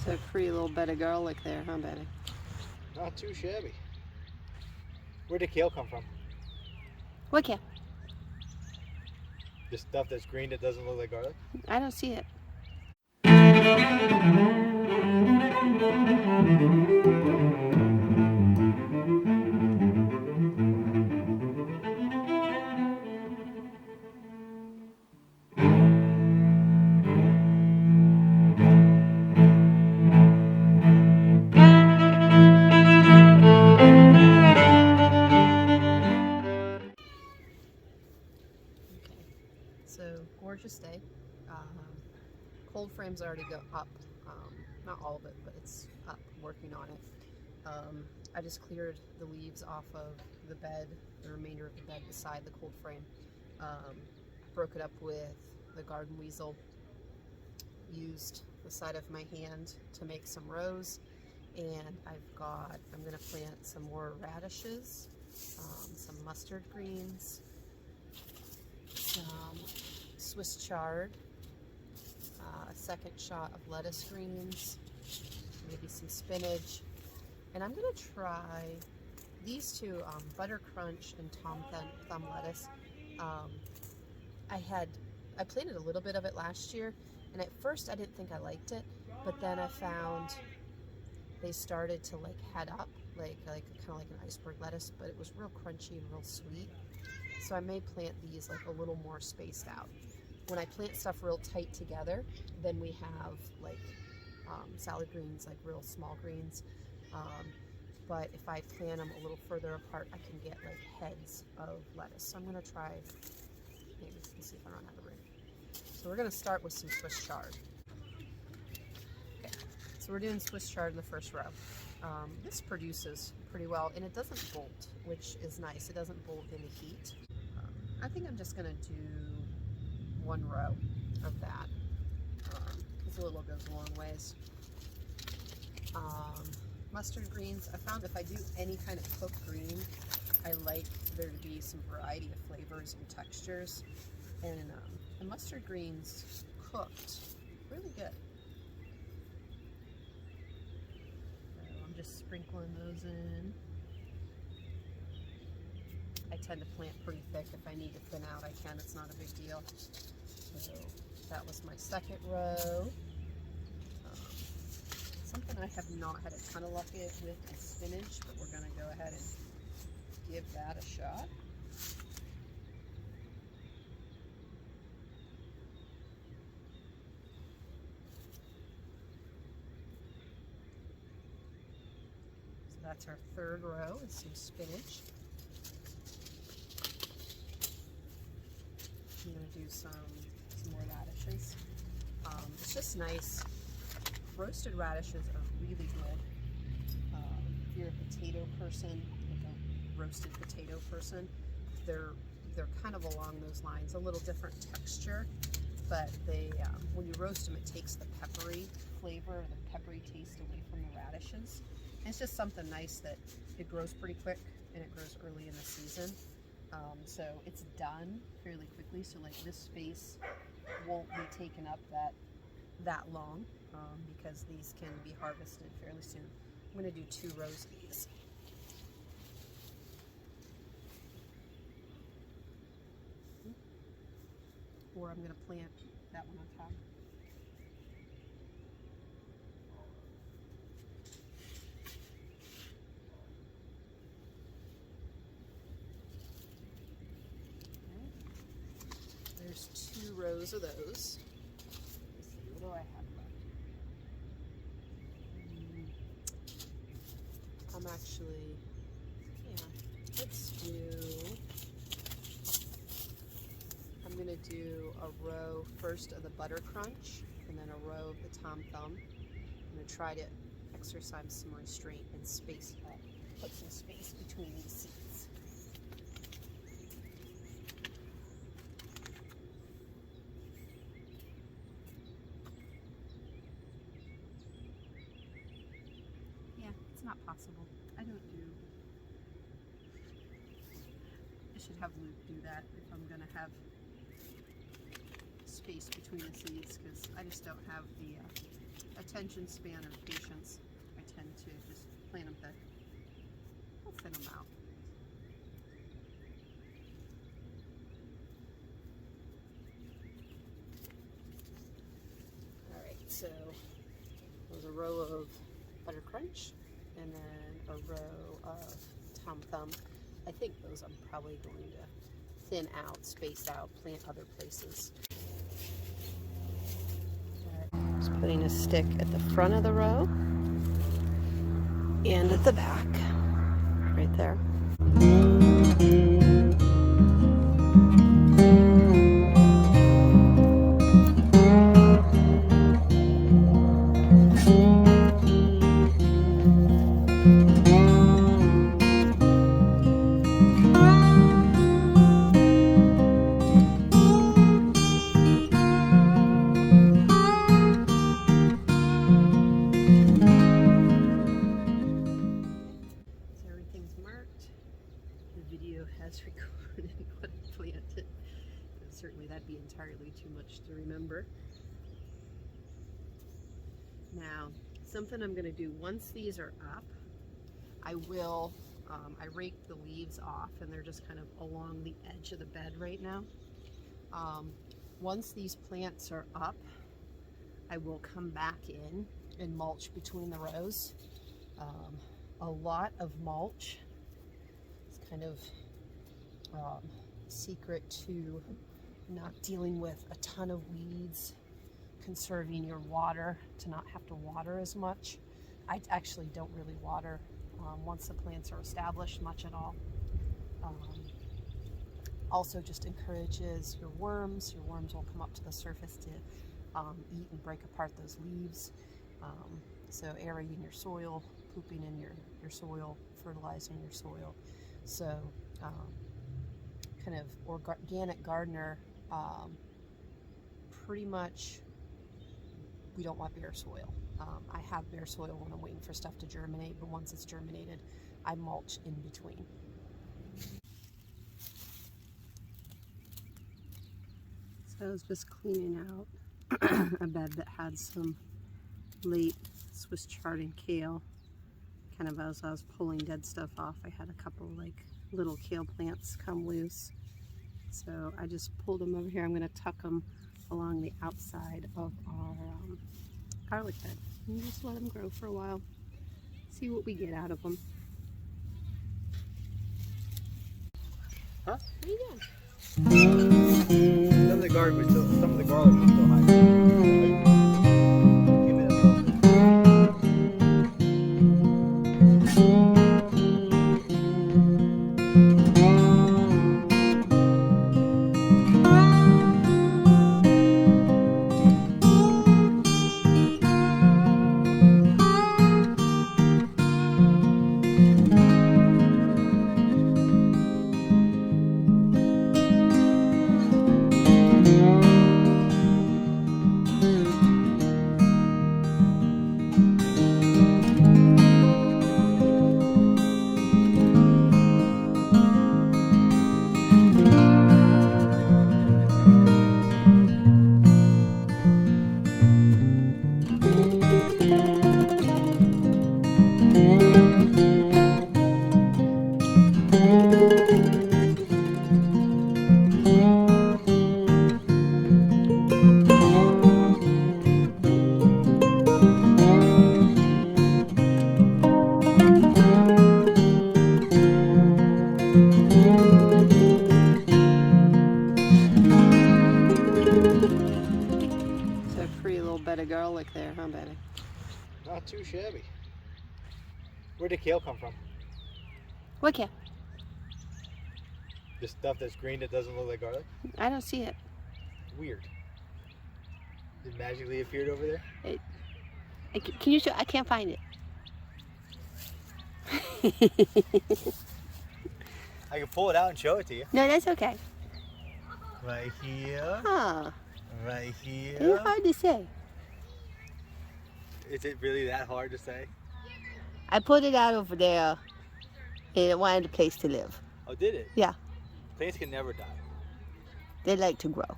So a pretty little bed of garlic there, huh, Betty? Not too shabby. Where'd the kale come from? What kale? The stuff that's green that doesn't look like garlic? I don't see it. Okay, so gorgeous day. Cold frame's already go up. Not all of it, but it's up, working on it. I just cleared the leaves off of the bed, the remainder of the bed beside the cold frame. Broke it up with the garden weasel. Used the side of my hand to make some rows. And I'm going to plant some more radishes, some mustard greens, some Swiss chard, a second shot of lettuce greens, maybe some spinach. And I'm going to try these two, Butter Crunch and Tom Thumb lettuce. I planted a little bit of it last year, and at first I didn't think I liked it, but then I found they started to like head up, like kind of like an iceberg lettuce, but it was real crunchy and real sweet. So I may plant these like a little more spaced out. When I plant stuff real tight together, then we have like salad greens, like real small greens. But if I plant them a little further apart, I can get like heads of lettuce. So I'm gonna try, maybe see if I run out of room. So we're gonna start with some Swiss chard. Okay, so we're doing Swiss chard in the first row. This produces pretty well, and it doesn't bolt, which is nice. It doesn't bolt in the heat. I think I'm just gonna do one row of that, because a little goes a long ways. Mustard greens, I found if I do any kind of cooked green, I like there to be some variety of flavors and textures, and the mustard greens cooked really good. So I'm just sprinkling those in. I tend to plant pretty thick. If I need to thin out, I can. It's not a big deal. So that was my second row. Something I have not had a ton of luck with is spinach, but we're going to go ahead and give that a shot. So that's our third row, is some spinach. I'm going to do some more radishes. It's just nice. Roasted radishes are really good. If you're a potato person, like a roasted potato person, they're kind of along those lines. A little different texture, but they when you roast them, it takes the peppery flavor, the peppery taste away from the radishes. And it's just something nice that it grows pretty quick, and it grows early in the season. So it's done fairly quickly. So like this space won't be taken up that long. Because these can be harvested fairly soon. I'm going to do 2 rows of these. Or I'm going to plant that one on top. Okay. There's 2 rows of those. Let's see, what do I have? I'm actually, I'm going to do a row first of the Butter Crunch, and then a row of the Tom Thumb. I'm going to try to exercise some restraint and put some space between these seeds. Yeah, it's not possible. I should have Luke do that if I'm going to have space between the seeds, because I just don't have the attention span or patience, I tend to just plant them thick. I'll thin them out. Alright, so there's a row of Butter Crunch and then a row of Tom Thumb. I think those I'm probably going to thin out, space out, plant other places. Just putting a stick at the front of the row and at the back, right there. Has recorded what I planted. Certainly that'd be entirely too much to remember. Now, something I'm going to do once these are up, I will, I rake the leaves off and they're just kind of along the edge of the bed right now. Once these plants are up, I will come back in and mulch between the rows. A lot of mulch is kind of secret to not dealing with a ton of weeds, conserving your water, to not have to water as much. I actually don't really water once the plants are established much at all. Also just encourages your worms. Your worms will come up to the surface to eat and break apart those leaves. So aerating your soil, pooping in your soil, fertilizing your soil. So kind of organic gardener, pretty much we don't want bare soil. I have bare soil when I'm waiting for stuff to germinate, but once it's germinated, I mulch in between. So I was just cleaning out a bed that had some late Swiss chard and kale. Kind of as I was pulling dead stuff off, I had a couple like little kale plants come loose. So I just pulled them over here. I'm going to tuck them along the outside of our garlic bed and just let them grow for a while. See what we get out of them. Huh? What are you doing? Some of the garlic was still high. Give it a little bit. Garlic there, huh, baby? Not too shabby. Where'd the kale come from? What kale? The stuff that's green that doesn't look like garlic? I don't see it. Weird. It magically appeared over there? Can you show? I can't find it. I can pull it out and show it to you. No, that's okay. Right here. Huh. Right here. It's hard to say. Is it really that hard to say? I put it out over there and it wanted a place to live. Oh, did it? Yeah. Plants can never die. They like to grow.